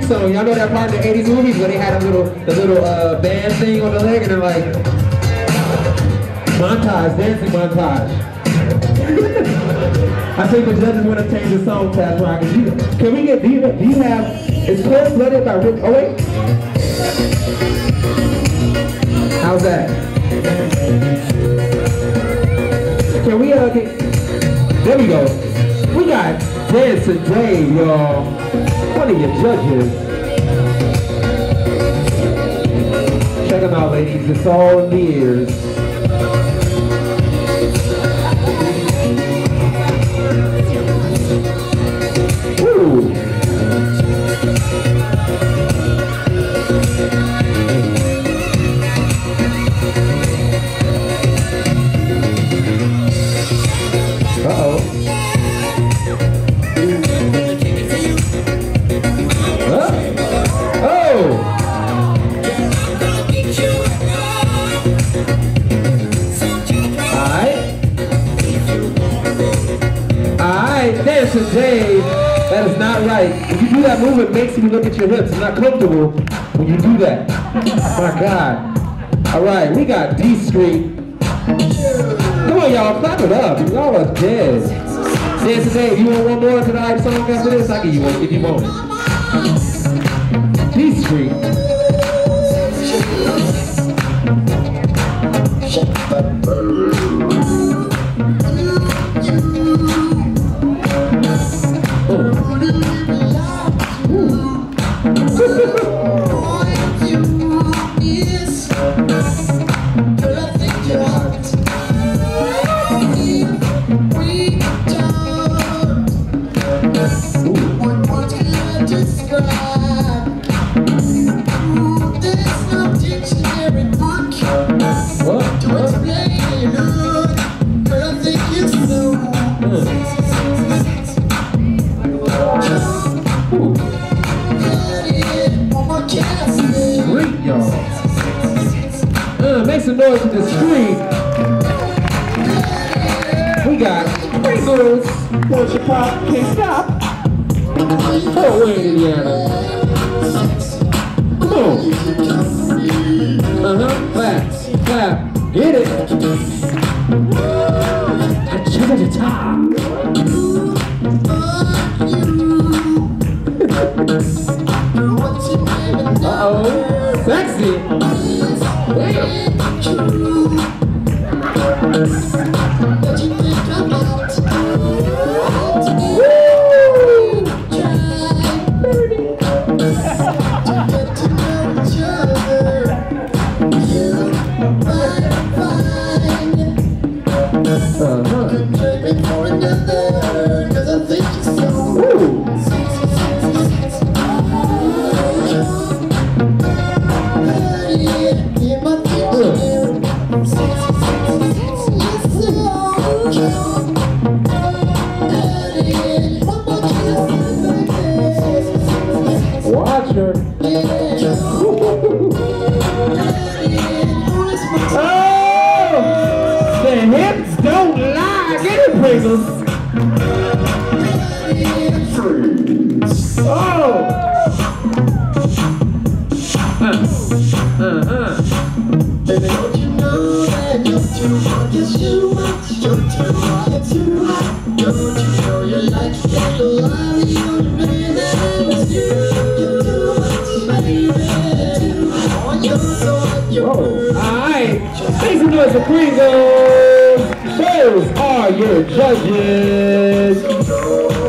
song. Y'all know that part in the 80s movies where they had the little band thing on the leg and they're like, montage, dancing montage. I think the judges want to change the song, Taz Rocket. Can we get, do you have, is Cold Blooded by Rick, oh wait. How's that? Can we get, there we go. We got Dancin Dave, y'all. One of your judges. Check them out, ladies. It's all in the ears. Woo! Uh-oh. Dancin Dave, that is not right. When you do that move, it makes you look at your hips. It's not comfortable when you do that. My God. All right, we got Dee Skreet. Come on, y'all, clap it up. Y'all are dead. Dancin Dave, you want one more tonight song after this? I'll give you one if you want it. Dee Skreet. Make some noise with the street. We got Pringlz. Once you pop, can't stop. Oh, wait, Indiana. Come on. Clap, clap. Get it. Uh-oh. Sexy. Damn. Watch her. Oh! The hips don't lie. Get it, Pringlz. Oh! Don't you know that you're too much, it's too much, you're too much, it's too much. Don't you know you like to get the line, the only man that was you. You're too much, baby, too much. You're so hot, you're alright, make some noise for Pringlz. Those are your judges.